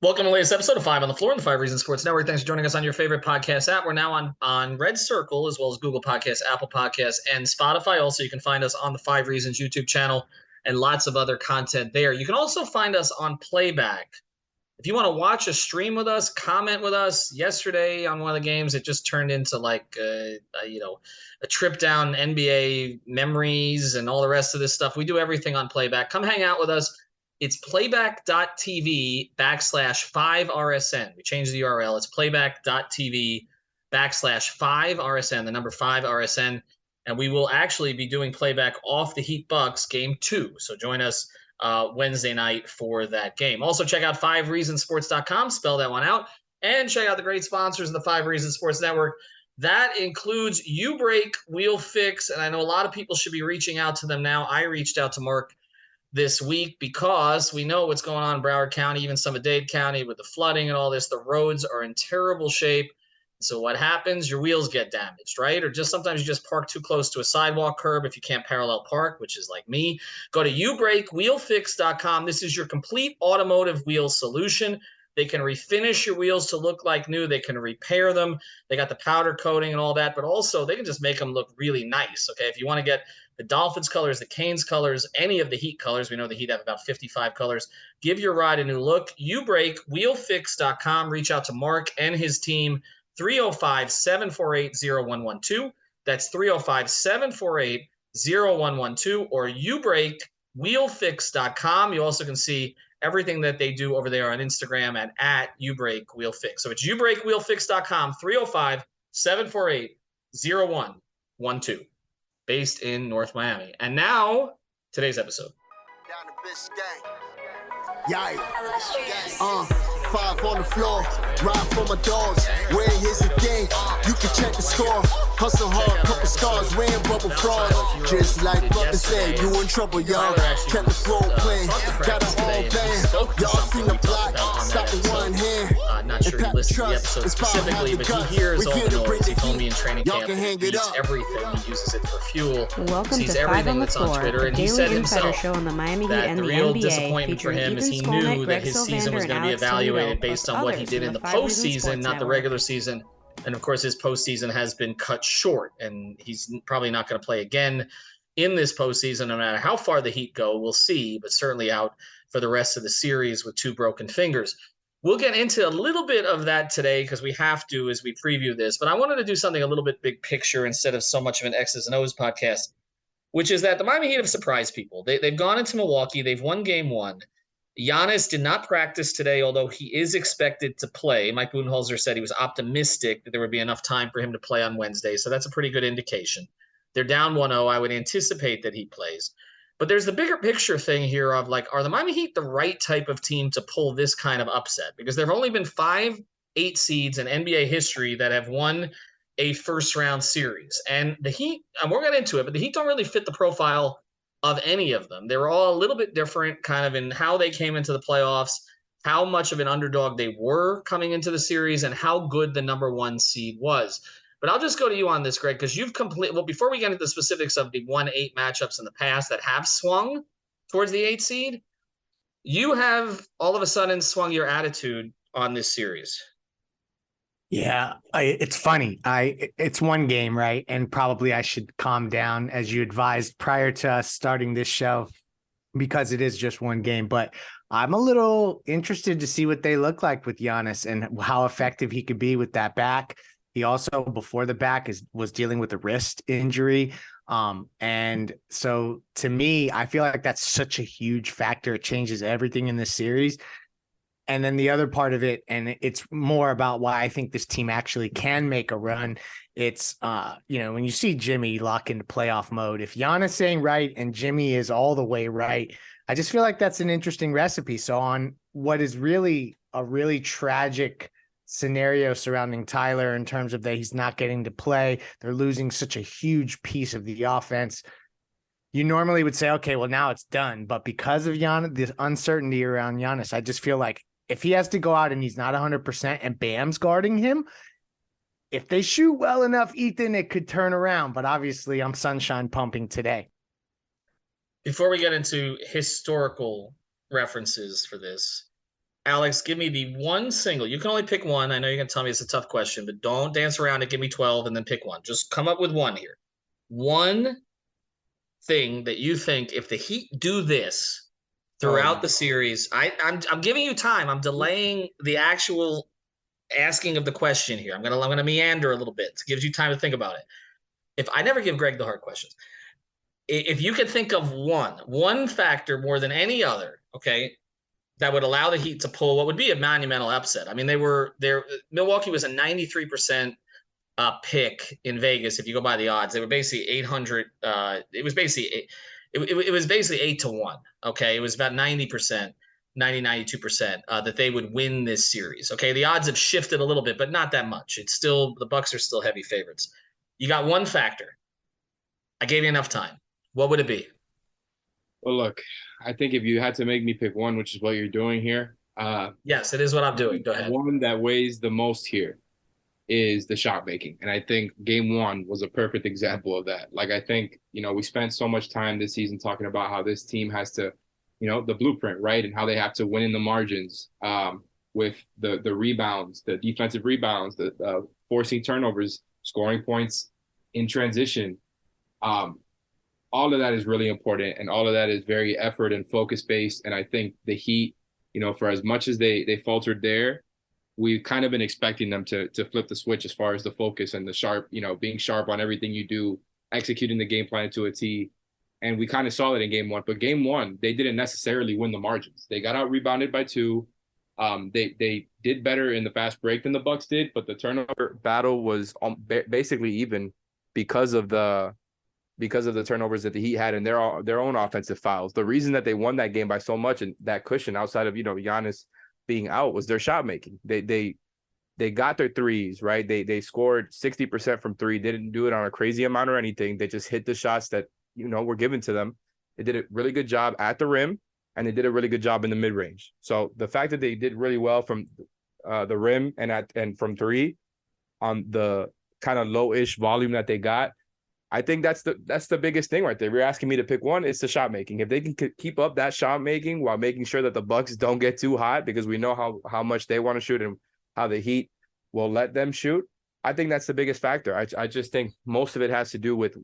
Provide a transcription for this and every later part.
Welcome to the latest episode of Five on the Floor on the Five Reasons Sports Network. Thanks for joining us on your favorite podcast app. We're now on Red Circle, as well as Google Podcasts, Apple Podcasts, and Spotify. Also, you can find us on the Five Reasons YouTube channel and lots of other content there. You can also find us on Playback. If you want to watch a stream with us, comment with us. Yesterday on one of the games, it just turned into like a trip down NBA memories and all the rest of this stuff. We do everything on Playback. Come hang out with us. It's playback.tv/5RSN. We changed the URL. It's playback.tv/5RSN, the number 5RSN. And we will actually be doing playback off the Heat Bucks game 2. So join us Wednesday night for that game. Also, check out 5reasonsports.com. Spell that one out. And check out the great sponsors of the 5 Reasons Sports Network. That includes U-Break, Wheel Fix. And I know a lot of people should be reaching out to them now. I reached out to Mark this week because we know what's going on in Broward County, even some of Dade County with the flooding and all this. The roads are in terrible shape. So what happens? Your wheels get damaged, right? Or just sometimes you just park too close to a sidewalk curb if you can't parallel park, which is like me. Go to ubreakwheelfix.com. This is your complete automotive wheel solution. They can refinish your wheels to look like new. They can repair them. They got the powder coating and all that, but also they can just make them look really nice, okay? If you want to get the Dolphins colors, the Canes colors, any of the Heat colors. We know the Heat have about 55 colors. Give your ride a new look. ubreakwheelfix.com. Reach out to Mark and his team. 305-748-0112. That's 305-748-0112 or ubreakwheelfix.com. You also can see everything that they do over there on Instagram at ubreakwheelfix. So it's ubreakwheelfix.com, 305-748-0112. Based in North Miami. And now, today's episode. Down to Biscayne. Yikes. 5 on the floor, ride for my dogs. Where here's the thing, you can check the score. Hustle hard, couple scars, wearing bubble frogs. Just like Butler said, you in trouble, y'all. Kept the floor playing, got it all banned. Y'all seen the block, stop with one hand. Not sure he listened to the episode specifically, but he hears all the noise. He told me in training camp that he beats everything. He uses it for fuel. Welcome sees to everything Five on the that's Floor, on Twitter, and he daily said insider himself show on the Miami Heat that and the the real NBA, disappointment for him is he knew that his season was going to be evaluated based on what he did in the postseason, not the regular season. And of course, his postseason has been cut short, and he's probably not going to play again in this postseason, no matter how far the Heat go. We'll see, but certainly out for the rest of the series with 2 broken fingers. We'll get into a little bit of that today because we have to as we preview this, but I wanted to do something a little bit big picture instead of so much of an X's and O's podcast, which is that the Miami Heat have surprised people. They've gone into Milwaukee. They've won game 1. Giannis did not practice today, although he is expected to play. Mike Budenholzer said he was optimistic that there would be enough time for him to play on Wednesday, so that's a pretty good indication. They're down 1-0. I would anticipate that he plays. But there's the bigger picture thing here of, like, are the Miami Heat the right type of team to pull this kind of upset? Because there have only been 5 8 seeds in NBA history that have won a first-round series. And the Heat, and we'll get into it, but the Heat don't really fit the profile of any of them. They were all a little bit different kind of in how they came into the playoffs, how much of an underdog they were coming into the series, and how good the number 1 seed was. But I'll just go to you on this, Greg, because you've well, before we get into the specifics of the 1-8 matchups in the past that have swung towards the 8 seed, you have all of a sudden swung your attitude on this series. Yeah, it's funny. It's one game, right? And probably I should calm down, as you advised prior to us starting this show, because it is just one game. But I'm a little interested to see what they look like with Giannis and how effective he could be with that back. He also, before the back, was dealing with a wrist injury. And so to me, I feel like that's such a huge factor. It changes everything in this series. And then the other part of it, and it's more about why I think this team actually can make a run. It's, when you see Jimmy lock into playoff mode, if Giannis ain't right and Jimmy is all the way right, I just feel like that's an interesting recipe. So on what is really a really tragic scenario surrounding Tyler in terms of that he's not getting to play, they're losing such a huge piece of the offense. You normally would say, okay, well, now it's done. But because of Giannis, the uncertainty around Giannis, I just feel like if he has to go out and he's not 100% and Bam's guarding him, if they shoot well enough, Ethan, it could turn around. But obviously, I'm sunshine pumping today. Before we get into historical references for this, Alex, give me the one single. You can only pick one. I know you're going to tell me it's a tough question, but don't dance around it. Give me 12 and then pick one. Just come up with one here. One thing that you think if the Heat do this throughout the series, I'm giving you time. I'm delaying the actual asking of the question here. I'm gonna meander a little bit. It gives you time to think about it. If I never give Greg the hard questions, if you could think of one factor more than any other, okay, that would allow the Heat to pull what would be a monumental upset. I mean, Milwaukee was a 93% pick in Vegas. If you go by the odds, they were basically 800. It was basically 8-1. Okay, it was about 90%. 92% that they would win this series. Okay, the odds have shifted a little bit, but not that much. It's still, the Bucks are still heavy favorites. You got one factor. I gave you enough time. What would it be? Well, look, I think if you had to make me pick one, which is what you're doing here. Yes, it is what I'm doing. Go ahead. One that weighs the most here is the shot making. And I think game one was a perfect example of that. Like, I think, we spent so much time this season talking about how this team has to, the blueprint, right? And how they have to win in the margins with the rebounds, the defensive rebounds, the forcing turnovers, scoring points in transition. All of that is really important, and all of that is very effort and focus based. And I think the Heat, for as much as they faltered there, we've kind of been expecting them to flip the switch as far as the focus and the sharp, being sharp on everything you do, executing the game plan to a T. And we kind of saw that in game one. But game one, they didn't necessarily win the margins. They got out rebounded by 2. They did better in the fast break than the Bucks did, but the turnover battle was basically even because of the turnovers that the Heat had and their own offensive fouls. The reason that they won that game by so much and that cushion outside of, Giannis being out was their shot making. They got their threes, right? They scored 60% from 3, didn't do it on a crazy amount or anything. They just hit the shots that, were given to them. They did a really good job at the rim, and they did a really good job in the mid-range. So the fact that they did really well from the rim and from 3 on the kind of low-ish volume that they got, I think that's the biggest thing right there. If you're asking me to pick one, it's the shot making. If they can keep up that shot making while making sure that the Bucks don't get too hot, because we know how much they want to shoot and how the Heat will let them shoot, I think that's the biggest factor. I just think most of it has to do with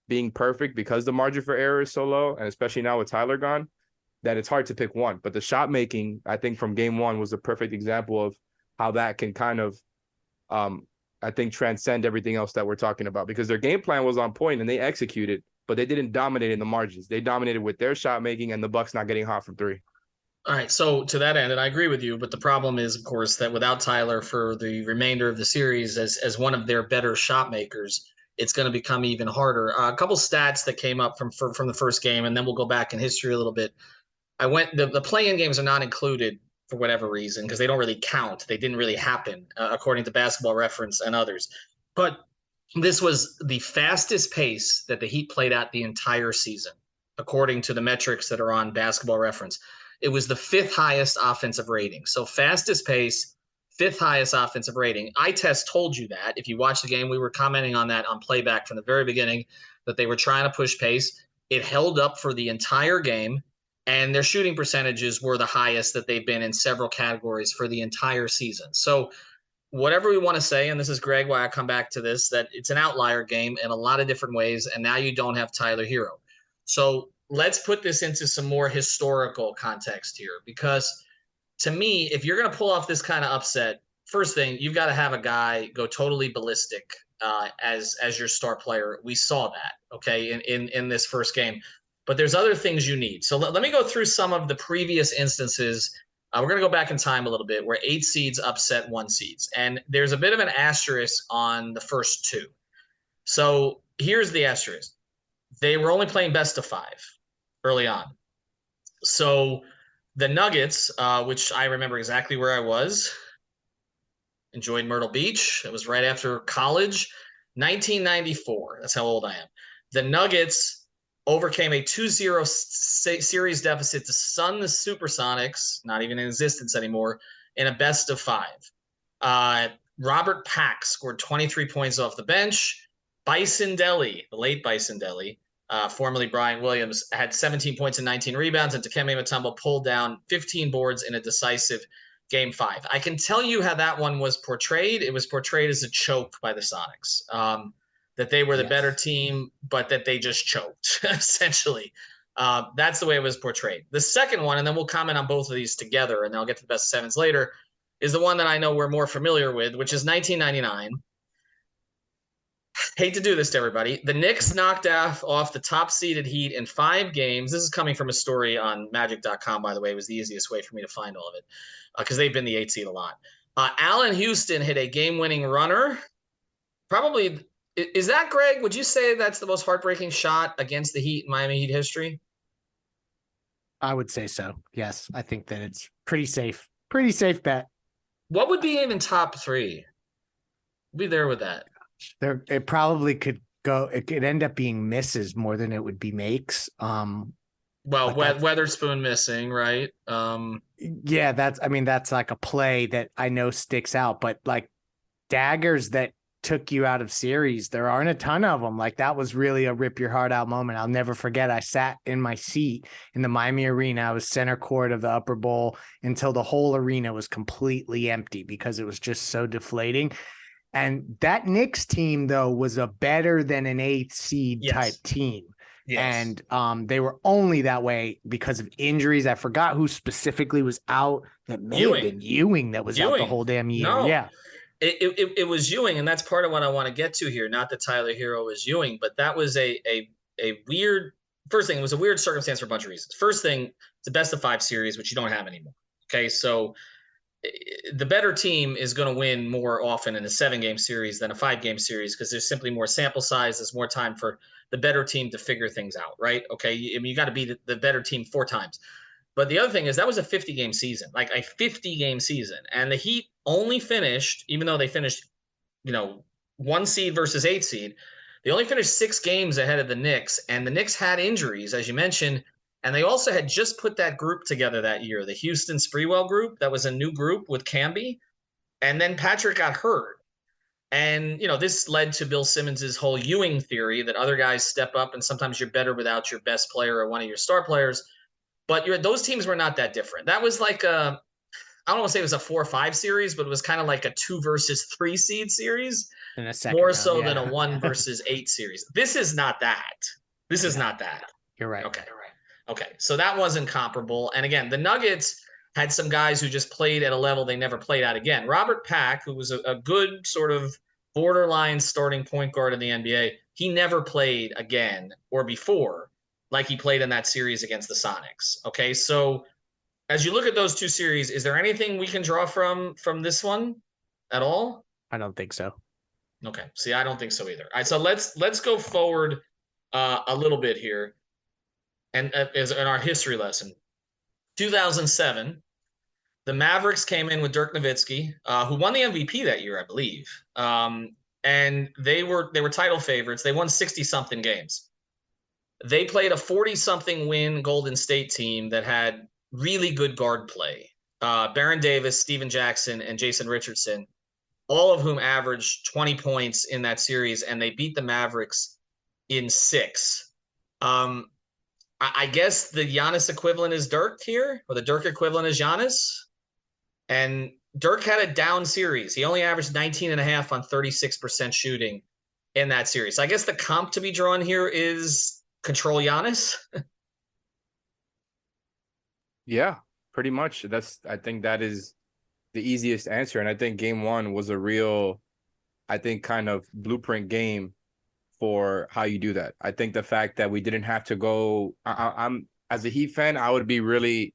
being perfect, because the margin for error is so low, and especially now with Tyler gone, that it's hard to pick one. But the shot making, I think from game one, was a perfect example of how that can kind of I think transcend everything else that we're talking about, because their game plan was on point and they executed, but they didn't dominate in the margins. They dominated with their shot making and the Bucks not getting hot from 3. All right. So to that end, and I agree with you, but the problem is, of course, that without Tyler for the remainder of the series as one of their better shot makers, it's going to become even harder. A couple stats that came up from the first game, and then we'll go back in history a little bit. The play-in games are not included for whatever reason, because they don't really count. They didn't really happen, according to Basketball Reference and others. But this was the fastest pace that the Heat played at the entire season, according to the metrics that are on Basketball Reference. It was the 5th highest offensive rating. So fastest pace, 5th highest offensive rating. iTest told you that. If you watch the game, we were commenting on that on playback from the very beginning, that they were trying to push pace. It held up for the entire game. And their shooting percentages were the highest that they've been in several categories for the entire season. So whatever we want to say, and this is, Greg, why I come back to this, that it's an outlier game in a lot of different ways, and now you don't have Tyler Hero. So let's put this into some more historical context here, because to me, if you're going to pull off this kind of upset, first thing, you've got to have a guy go totally ballistic as your star player. We saw that, okay, in this first game. But there's other things you need. So let me go through some of the previous instances. We're going to go back in time a little bit, where 8 seeds upset 1 seeds. And there's a bit of an asterisk on the first 2. So here's the asterisk. They were only playing best of 5 early on. So the Nuggets, which I remember exactly where I was, enjoyed Myrtle Beach. It was right after college, 1994. That's how old I am. The Nuggets overcame a 2-0 series deficit to stun the Supersonics, not even in existence anymore, in a best of 5. Robert Pack scored 23 points off the bench. Bison Dele, the late Bison Dele, formerly Brian Williams, had 17 points and 19 rebounds, and Dikembe Mutombo pulled down 15 boards in a decisive Game 5. I can tell you how that one was portrayed. It was portrayed as a choke by the Sonics, that they were the better team, but that they just choked, essentially. That's the way it was portrayed. The second one, and then we'll comment on both of these together, and then I'll get to the best sevens later, is the one that I know we're more familiar with, which is 1999. Hate to do this to everybody. The Knicks knocked off the top-seeded Heat in 5 games. This is coming from a story on Magic.com, by the way. It was the easiest way for me to find all of it because they've been the 8 seed a lot. Allen Houston hit a game-winning runner. Probably, is that, Greg? Would you say that's the most heartbreaking shot against the Heat in Miami Heat history? I would say so. Yes, I think that it's pretty safe. Pretty safe bet. What would be even top 3? Be there with that. It probably could go. It could end up being misses more than it would be makes. Well, Weatherspoon missing, right? Yeah, that's like a play that I know sticks out, but like daggers that took you out of series, there aren't a ton of them. Like that was really a rip your heart out moment. I'll never forget. I sat in my seat in the Miami Arena. I was center court of the upper bowl until the whole arena was completely empty because it was just so deflating. And that Knicks team, though, was a better than an 8th seed type team. Yes. And they were only that way because of injuries. I forgot who specifically was out. That may have been Ewing that was out the whole damn year. No. Yeah. It was Ewing, and that's part of what I want to get to here. Not that Tyler Hero was Ewing, but that was a weird – first thing, it was a weird circumstance for a bunch of reasons. First thing, it's a best-of-5 series, which you don't have anymore. Okay, so – the better team is going to win more often in a 7-game series than a 5-game series because there's simply more sample size. There's more time for the better team to figure things out, right? Okay, I mean, you got to beat the better team 4 times. But the other thing is that was a 50-game season, like a 50-game season. And the Heat only finished, even though they finished, 1 seed versus 8 seed, they only finished 6 games ahead of the Knicks. And the Knicks had injuries, as you mentioned. And they also had just put that group together that year, the Houston Sprewell group. That was a new group with Camby. And then Patrick got hurt. And, this led to Bill Simmons's whole Ewing theory that other guys step up and sometimes you're better without your best player or one of your star players. But those teams were not that different. That was like I don't want to say it was a 4 or 5 series, but it was kind of like a 2 versus 3 seed series. In a second more round, so than a 1 versus 8 series. This is not that. This is not that. You're right. Okay, so that wasn't comparable. And again, the Nuggets had some guys who just played at a level they never played at again. Robert Pack, who was a good sort of borderline starting point guard in the NBA, he never played again or before like he played in that series against the Sonics. Okay, so as you look at those 2 series, is there anything we can draw from this one at all? I don't think so. Okay, see, I don't think so either. All right, so let's go forward a little bit here. And as in our history lesson, 2007, the Mavericks came in with Dirk Nowitzki, who won the MVP that year, I believe. And they were title favorites. They won 60-something games. They played a 40-something win Golden State team that had really good guard play. Baron Davis, Steven Jackson, and Jason Richardson, all of whom averaged 20 points in that series, and they beat the Mavericks in 6. I guess the Giannis equivalent is Dirk here, or the Dirk equivalent is Giannis. And Dirk had a down series. He only averaged 19.5 on 36% shooting in that series. So I guess the comp to be drawn here is control Giannis. Yeah, pretty much. I think that is the easiest answer. And I think Game 1 was a real, kind of blueprint game for how you do that. I think the fact that we didn't have to go, I'm as a Heat fan, I would be really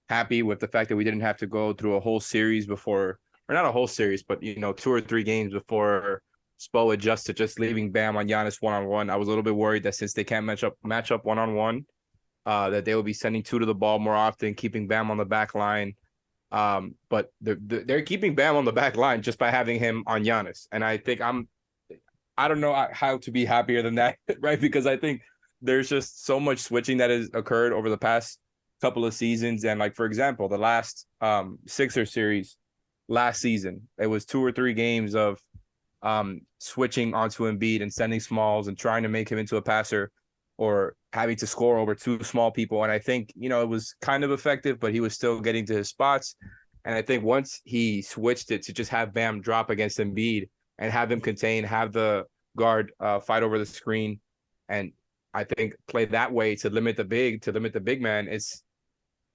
happy with the fact that we didn't have to go through a whole series before, or not a whole series, but 2 or 3 games before Spo adjusts to just leaving Bam on Giannis one-on-one. I was a little bit worried that since they can't match up one-on-one, that they will be sending 2 to the ball more often, keeping Bam on the back line. But they're keeping Bam on the back line just by having him on Giannis. And I think I don't know how to be happier than that, right? Because I think there's just so much switching that has occurred over the past couple of seasons. And like, for example, the last Sixer series last season, it was 2 or 3 games of switching onto Embiid and sending smalls and trying to make him into a passer. or having to score over two small people. And I think, you know, it was kind of effective, but he was still getting to his spots. And I think once he switched it to just have Bam drop against Embiid and have him contain, have the guard fight over the screen, and I think play that way to limit the big man,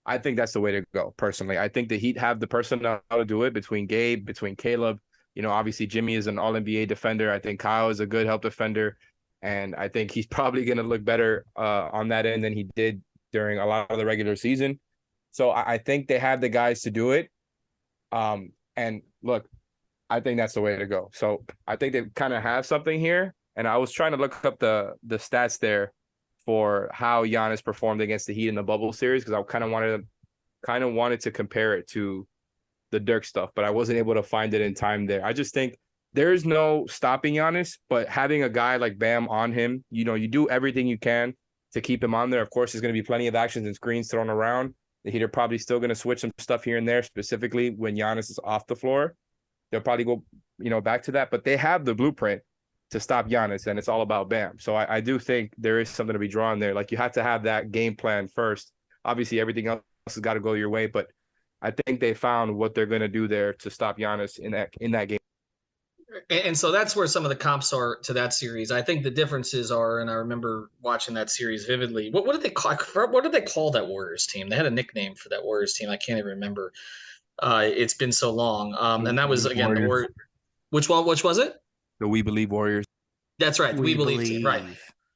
I think that's the way to go, personally. I think the Heat have the personnel to do it, between Gabe, between Caleb. You know, obviously Jimmy is an all-NBA defender. I think Kyle is a good help defender. And I think he's probably going to look better on that end than he did during a lot of the regular season. So I think they have the guys to do it. And look, I think that's the way to go. So I think they kind of have something here. And I was trying to look up the stats there for how Giannis performed against the Heat in the bubble series, because I kind of wanted to compare it to the Dirk stuff, but I wasn't able to find it in time there. I just think there is no stopping Giannis, but having a guy like Bam on him, you know, you do everything you can to keep him on there. Of course, there's going to be plenty of actions and screens thrown around. The Heat are probably still going to switch some stuff here and there, specifically when Giannis is off the floor. They'll probably go, you know, back to that, but they have the blueprint to stop Giannis, and it's all about Bam. So I do think there is something to be drawn there. Like, you have to have that game plan first. Obviously, everything else has got to go your way, but I think they found what they're going to do there to stop Giannis in that game. And so that's where some of the comps are to that series. I think the differences are, and I remember watching that series vividly. What did they call that Warriors team? They had a nickname for that Warriors team. I can't even remember. It's been so long. And that was, again, the Warriors. Which was it? The We Believe Warriors. That's right. We believe team. Right.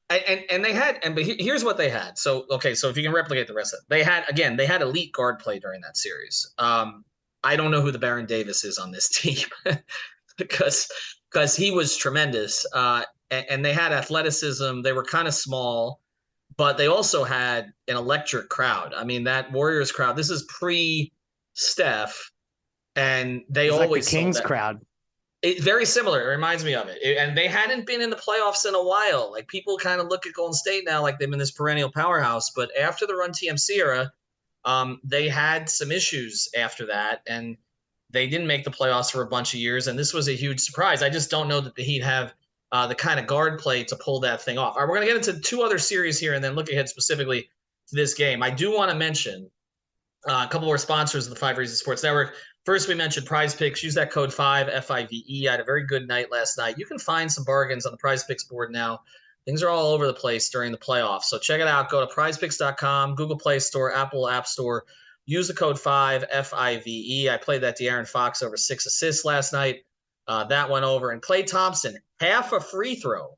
And they had, but here's what they had. So, okay. So if you can replicate the rest of it, they had elite guard play during that series. I don't know who the Baron Davis is on this team because he was tremendous. And they had athleticism. They were kind of small, but they also had an electric crowd. I mean, that Warriors crowd, this is pre-Steph, and they always like the Kings crowd. It's very similar. It reminds me of it. And they hadn't been in the playoffs in a while. Like, people kind of look at Golden State now like they've been this perennial powerhouse. But after the Run TMC era, they had some issues after that, and they didn't make the playoffs for a bunch of years. And this was a huge surprise. I just don't know that the Heat have the kind of guard play to pull that thing off. All right, we're going to get into two other series here and then look ahead specifically to this game. I do want to mention a couple more sponsors of the 5 Reasons Sports Network. First, we mentioned Prize Picks. Use that code 5, F-I-V-E. I had a very good night last night. You can find some bargains on the Prize Picks board now. Things are all over the place during the playoffs. So check it out. Go to prizepicks.com, Google Play Store, Apple App Store. Use the code 5, F-I-V-E. I played that De'Aaron Fox over 6 assists last night. That went over. And Klay Thompson, half a free throw.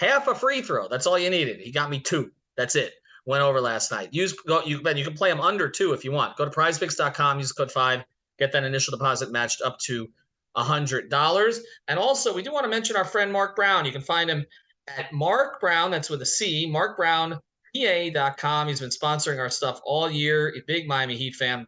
That's all you needed. He got me 2. That's it. Went over last night. You can play him under 2 if you want. Go to prizepicks.com, use the code 5. Get that initial deposit matched up to $100. And also, we do want to mention our friend Mark Brown. You can find him at Mark Brown, that's with a C, markbrownpa.com. He's been sponsoring our stuff all year. A big Miami Heat fan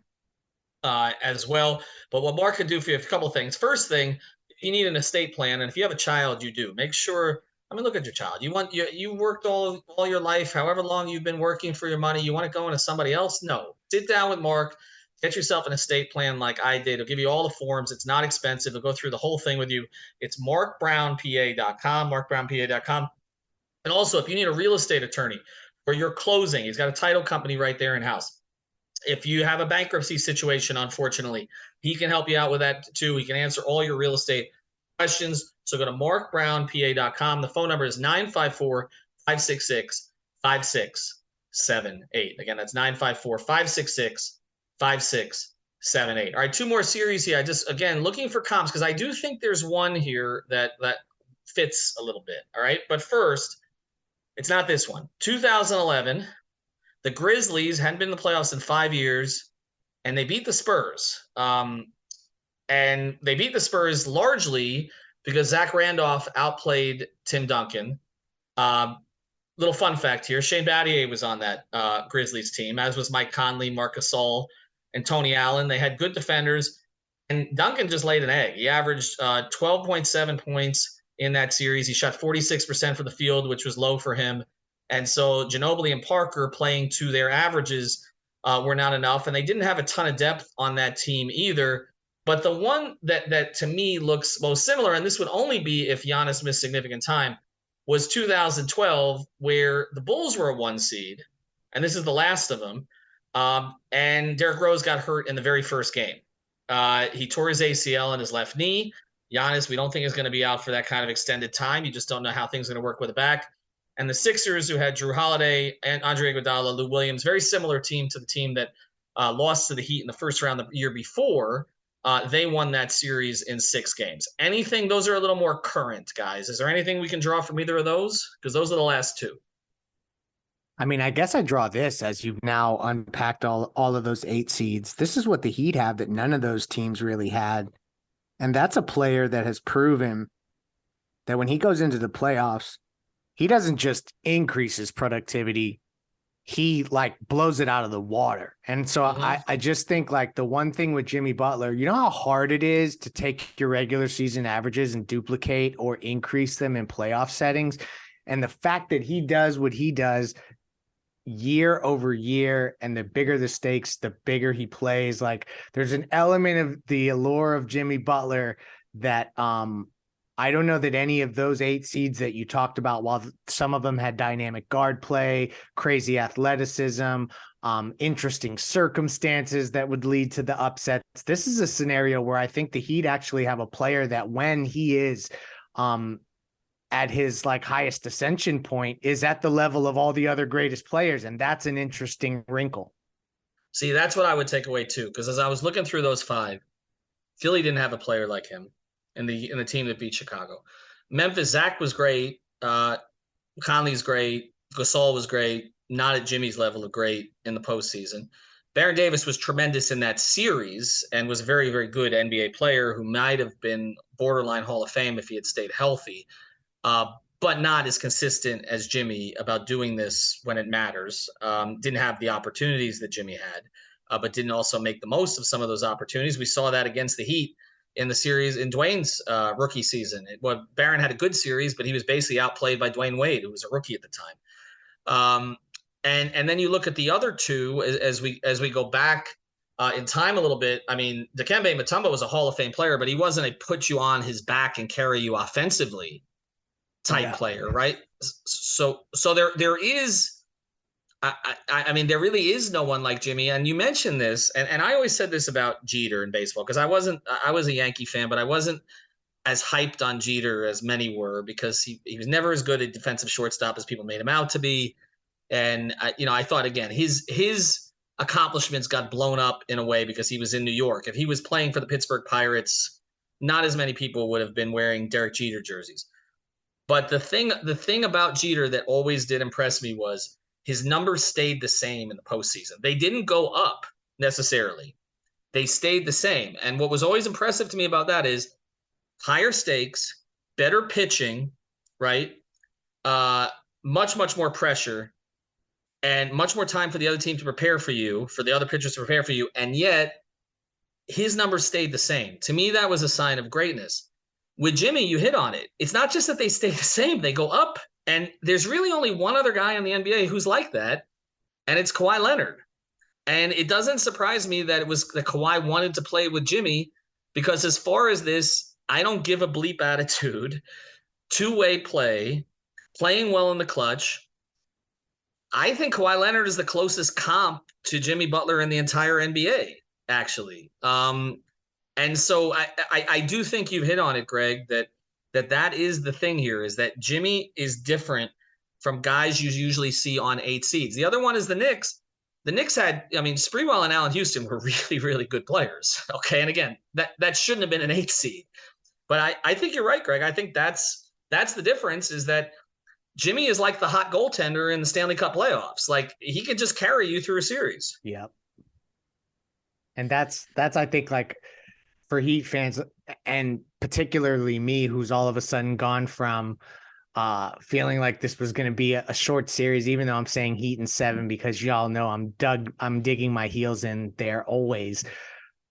as well. But what Mark can do for you, a couple of things. First thing, if you need an estate plan, and if you have a child, you do. Make sure, look at your child. You worked all your life, however long you've been working for your money. You want to go into somebody else? No. Sit down with Mark. Get yourself an estate plan like I did. It'll give you all the forms. It's not expensive. It'll go through the whole thing with you. It's markbrownpa.com, markbrownpa.com. And also, if you need a real estate attorney for your closing, he's got a title company right there in-house. If you have a bankruptcy situation, unfortunately, he can help you out with that too. He can answer all your real estate questions. So go to markbrownpa.com. The phone number is 954-566-5678. Again, that's 954-566-5678. 5678. All right, 2 more series here. I just, again, looking for comps because I do think there's one here that fits a little bit. All right, but first, it's not this one. 2011, the Grizzlies hadn't been in the playoffs in 5 years, and they beat the Spurs. And they beat the Spurs largely because Zach Randolph outplayed Tim Duncan. Little fun fact here: Shane Battier was on that Grizzlies team, as was Mike Conley, Marc Gasol, and Tony Allen. They had good defenders, and Duncan just laid an egg. He averaged 12.7 points in that series. He shot 46% from the field, which was low for him. And so Ginobili and Parker playing to their averages were not enough, and they didn't have a ton of depth on that team either. But the one that to me looks most similar, and this would only be if Giannis missed significant time, was 2012, where the Bulls were a 1 seed, and this is the last of them. And Derrick Rose got hurt in the very first game. He tore his ACL in his left knee. Giannis, we don't think is going to be out for that kind of extended time. You just don't know how things are going to work with the back. And the Sixers, who had Drew Holiday and Andre Iguodala, Lou Williams, very similar team to the team that lost to the Heat in the first round the year before. They won that series in 6 games. Anything, those are a little more current, guys. Is there anything we can draw from either of those? Because those are the last 2. I mean, I guess I draw this as you've now unpacked all of those 8 seeds. This is what the Heat have that none of those teams really had. And that's a player that has proven that when he goes into the playoffs, he doesn't just increase his productivity. He like blows it out of the water. And so I just think like the one thing with Jimmy Butler, you know how hard it is to take your regular season averages and duplicate or increase them in playoff settings. And the fact that he does what he does year over year, and the bigger the stakes, the bigger he plays. Like there's an element of the allure of Jimmy Butler that I don't know that any of those 8 seeds that you talked about, while some of them had dynamic guard play, crazy athleticism, interesting circumstances that would lead to the upsets. This is a scenario where I think the Heat actually have a player that when he is at his like highest ascension point is at the level of all the other greatest players. And that's an interesting wrinkle. See, that's what I would take away too. Because as I was looking through those 5, Philly didn't have a player like him in the team that beat Chicago. Memphis, Zach was great. Conley's great. Gasol was great. Not at Jimmy's level of great in the postseason. Baron Davis was tremendous in that series and was a very, very good NBA player who might have been borderline Hall of Fame if he had stayed healthy. But not as consistent as Jimmy about doing this when it matters. Didn't have the opportunities that Jimmy had, but didn't also make the most of some of those opportunities. We saw that against the Heat in the series in Dwayne's rookie season. Barron had a good series, but he was basically outplayed by Dwayne Wade, who was a rookie at the time. And then you look at the other 2 as we go back in time a little bit. I mean, Dikembe Mutombo was a Hall of Fame player, but he wasn't a put you on his back and carry you offensively type player, right? So there is, I mean, there really is no one like Jimmy. And you mentioned this, and I always said this about Jeter in baseball, because I was a Yankee fan, but I wasn't as hyped on Jeter as many were, because he was never as good a defensive shortstop as people made him out to be. And I thought, again, his accomplishments got blown up in a way because he was in New York. If he was playing for the Pittsburgh Pirates, not as many people would have been wearing Derek Jeter jerseys. But the thing about Jeter that always did impress me was his numbers stayed the same in the postseason. They didn't go up necessarily. They stayed the same. And what was always impressive to me about that is higher stakes, better pitching, right? Much, much more pressure, and much more time for the other team to prepare for you, for the other pitchers to prepare for you. And yet his numbers stayed the same. To me, that was a sign of greatness. With Jimmy, you hit on it. It's not just that they stay the same, they go up. And there's really only one other guy in the NBA who's like that, and it's Kawhi Leonard. And it doesn't surprise me that Kawhi wanted to play with Jimmy, because as far as this, I don't give a bleep attitude, 2-way play, playing well in the clutch, I think Kawhi Leonard is the closest comp to Jimmy Butler in the entire NBA, actually. And so I do think you've hit on it, Greg, that is the thing here, is that Jimmy is different from guys you usually see on 8 seeds. The other one is the Knicks. The Knicks had, Sprewell and Allen Houston were really, really good players. Okay. And again, that shouldn't have been an 8 seed, but I think you're right, Greg. I think that's the difference, is that Jimmy is like the hot goaltender in the Stanley Cup playoffs. Like, he can just carry you through a series. Yep. And that's, I think, like, for Heat fans, and particularly me, who's all of a sudden gone from feeling like this was going to be a short series, even though I'm saying Heat in 7, because y'all know I'm digging my heels in there always.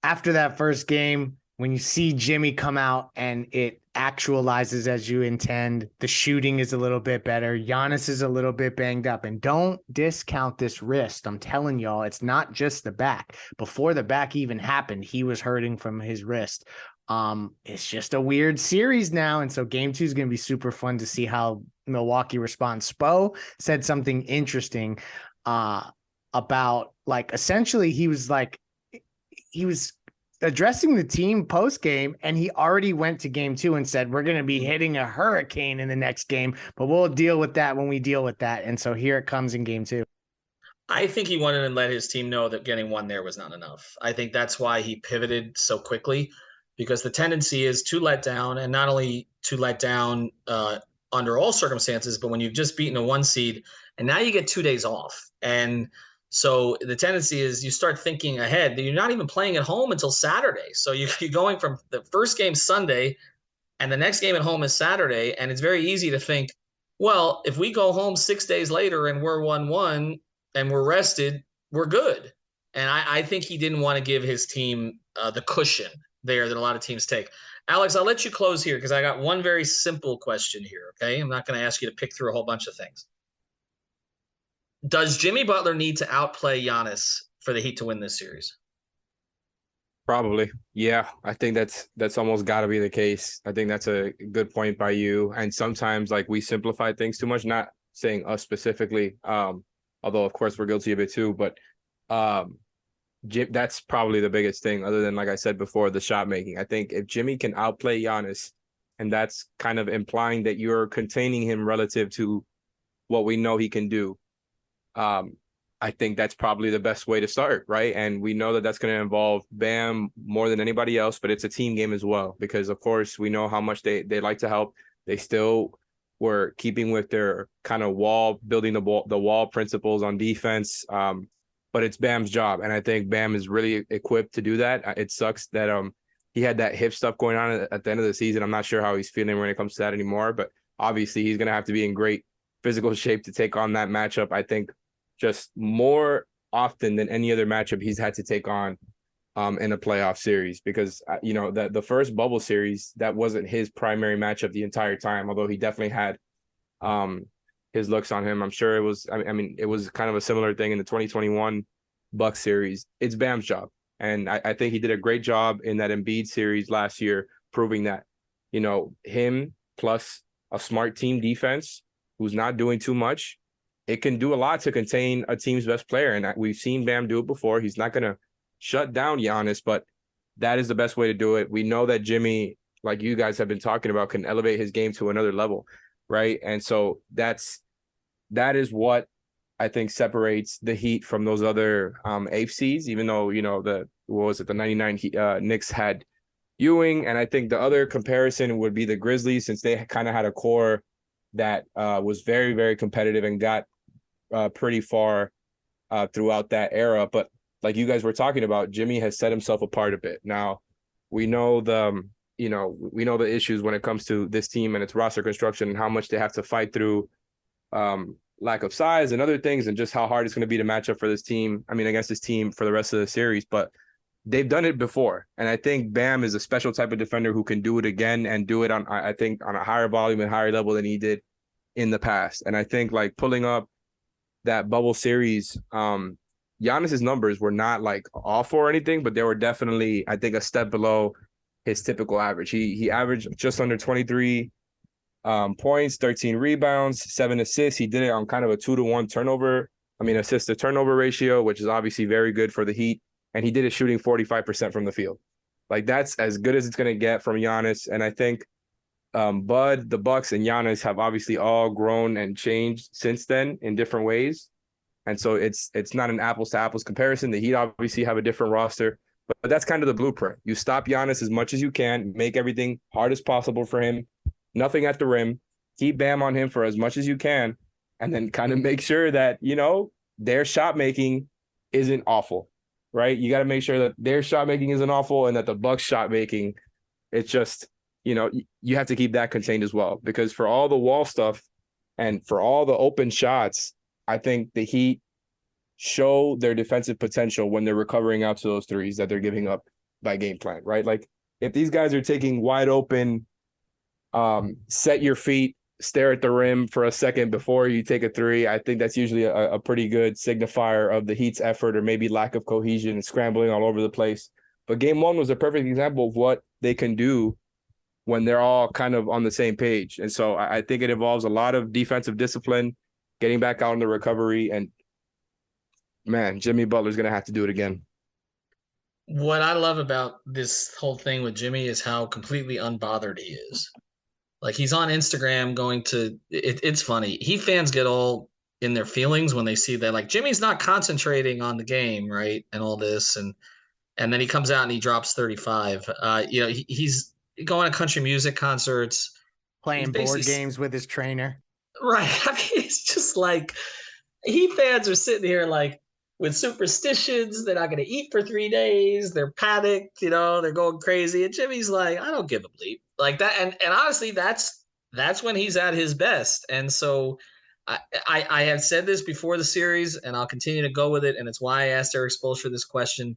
After that first game, when you see Jimmy come out and it actualizes as you intend, the shooting is a little bit better. Giannis is a little bit banged up, and don't discount this wrist. I'm telling y'all, it's not just the back. Before the back even happened, he was hurting from his wrist. It's just a weird series now. And so game 2 is going to be super fun to see how Milwaukee responds. Spo said something interesting, about like, essentially he was addressing the team post game, and he already went to game 2 and said, we're going to be hitting a hurricane in the next game, but we'll deal with that when we deal with that. And so here it comes in game 2. I think he wanted to let his team know that getting one there was not enough. I think that's why he pivoted so quickly, because the tendency is to let down, and not only to let down under all circumstances, but when you've just beaten a 1 seed and now you get 2 days off. And so the tendency is you start thinking ahead. You're not even playing at home until Saturday. So you're going from the first game Sunday and the next game at home is Saturday. And it's very easy to think, well, if we go home 6 days later and we're 1-1 and we're rested, we're good. And I think he didn't want to give his team the cushion there that a lot of teams take. Alex, I'll let you close here because I got one very simple question here, okay? I'm not going to ask you to pick through a whole bunch of things. Does Jimmy Butler need to outplay Giannis for the Heat to win this series? Probably. Yeah, I think that's almost got to be the case. I think that's a good point by you. And sometimes like we simplify things too much, not saying us specifically, although of course we're guilty of it too, but that's probably the biggest thing, other than, like I said before, the shot making. I think if Jimmy can outplay Giannis, and that's kind of implying that you're containing him relative to what we know he can do, I think that's probably the best way to start, right? And we know that that's going to involve Bam more than anybody else, but it's a team game as well, because of course we know how much they like to help. They still were keeping with their kind of building the wall principles on defense. But it's Bam's job, and I think Bam is really equipped to do that. It sucks that he had that hip stuff going on at the end of the season. I'm not sure how he's feeling when it comes to that anymore, but obviously he's going to have to be in great physical shape to take on that matchup. I think just more often than any other matchup he's had to take on in a playoff series, because the first bubble series, that wasn't his primary matchup the entire time, although he definitely had his looks on him. I'm sure it was, I mean, it was kind of a similar thing in the 2021 Bucks series. It's Bam's job. And I think he did a great job in that Embiid series last year, proving that, him plus a smart team defense who's not doing too much, it can do a lot to contain a team's best player. And we've seen Bam do it before. He's not going to shut down Giannis, but that is the best way to do it. We know that Jimmy, like you guys have been talking about, can elevate his game to another level. Right. And so that is what I think separates the Heat from those other AFCs, even though, the 99 Knicks had Ewing. And I think the other comparison would be the Grizzlies, since they kind of had a core that was very, very competitive and got pretty far throughout that era. But like you guys were talking about, Jimmy has set himself apart a bit. Now, we know the issues when it comes to this team and its roster construction and how much they have to fight through lack of size and other things, and just how hard it's going to be to match up for this team. I mean, against this team for the rest of the series, but they've done it before. And I think Bam is a special type of defender who can do it again, and do it on a higher volume and higher level than he did in the past. And I think like pulling up that bubble series, Giannis's numbers were not like awful or anything, but they were definitely, I think, a step below his typical average. He averaged just under 23 points, 13 rebounds, 7 assists. He did it on kind of a 2-to-1 assist to turnover ratio, which is obviously very good for the Heat. And he did it shooting 45% from the field. Like, that's as good as it's going to get from Giannis. And I think Bud, the Bucks, and Giannis have obviously all grown and changed since then in different ways. And so it's not an apples to apples comparison. The Heat obviously have a different roster, but that's kind of the blueprint. You stop Giannis as much as you can, make everything hard as possible for him, nothing at the rim, keep Bam on him for as much as you can, and then kind of make sure that, their shot making isn't awful, right? You got to make sure that their shot making isn't awful, and that the Bucks shot making, it's just, you have to keep that contained as well, because for all the wall stuff and for all the open shots, I think the Heat show their defensive potential when they're recovering out to those threes that they're giving up by game plan, right? Like, if these guys are taking wide open, set your feet, stare at the rim for a second before you take a three, I think that's usually a pretty good signifier of the Heat's effort or maybe lack of cohesion and scrambling all over the place. But game one was a perfect example of what they can do when they're all kind of on the same page. And so I think it involves a lot of defensive discipline, getting back out in the recovery, and man, Jimmy Butler's going to have to do it again. What I love about this whole thing with Jimmy is how completely unbothered he is. Like, he's on Instagram going to it's funny. Heat fans get all in their feelings when they see that, like, Jimmy's not concentrating on the game, right? And all this. And then he comes out and he drops 35. He's going to country music concerts, playing board games with his trainer. Right. I mean, it's just like Heat fans are sitting here like with superstitions. They're not going to eat for 3 days. They're panicked, they're going crazy. And Jimmy's like, I don't give a bleep like that. And honestly, that's when he's at his best. And so I have said this before the series, and I'll continue to go with it. And it's why I asked Eric Spoelstra this question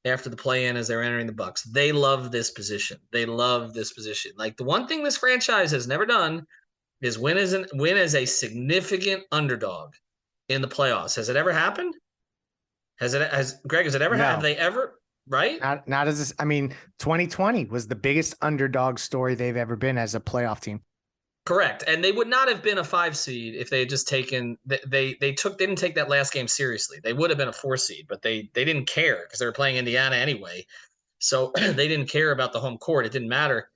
after the play-in as they're entering the Bucks. They love this position. Like, the one thing this franchise has never done is win as a significant underdog in the playoffs. Has it ever happened? Greg, has it ever happened? Have they ever, right? Not as this, 2020 was the biggest underdog story they've ever been as a playoff team. Correct. And they would not have been a 5 seed if they had just taken they didn't take that last game seriously. They would have been a 4 seed, but they didn't care because they were playing Indiana anyway. So they didn't care about the home court. It didn't matter.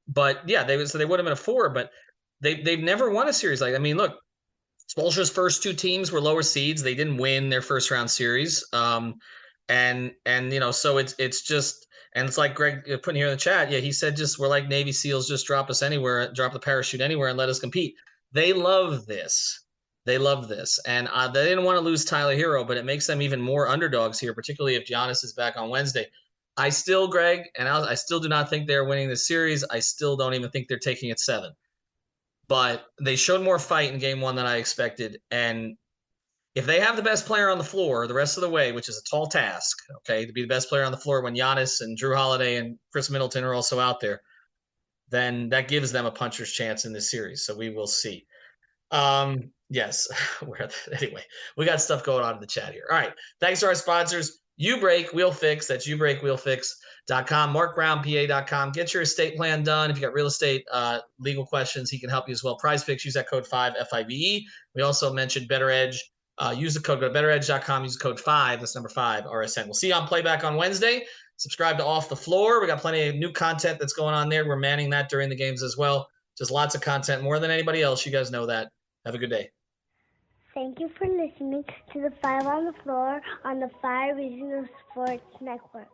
But yeah, they would have been a 4, but they've never won a series like, look, Spoelstra's first 2 teams were lower seeds. They didn't win their first round series. So it's just, and it's like Greg putting here in the chat. Yeah, he said, we're like Navy SEALs, just drop us anywhere, drop the parachute anywhere and let us compete. They love this. And they didn't want to lose Tyler Hero, but it makes them even more underdogs here, particularly if Giannis is back on Wednesday. I still, Greg, and I still do not think they're winning this series. I still don't even think they're taking it 7. But they showed more fight in game 1 than I expected. And if they have the best player on the floor the rest of the way, which is a tall task, okay, to be the best player on the floor when Giannis and Drew Holiday and Chris Middleton are also out there, then that gives them a puncher's chance in this series. So we will see. Yes. Anyway, we got stuff going on in the chat here. All right. Thanks to our sponsors, You Break We'll Fix. That's youbreakwe'llfix.com, markbrownpa.com. Get your estate plan done. If you got real estate legal questions, he can help you as well. Prize Picks, use that code 5 FIVE. We also mentioned Better Edge. Use the code, go to betteredge.com, use the code 5, that's number 5, RSN. We'll see you on Playback on Wednesday. Subscribe to Off the Floor. We got plenty of new content that's going on there. We're manning that during the games as well. Just lots of content, more than anybody else. You guys know that. Have a good day. Thank you for listening to the 5 on the Floor on the 5 Regional Sports Network.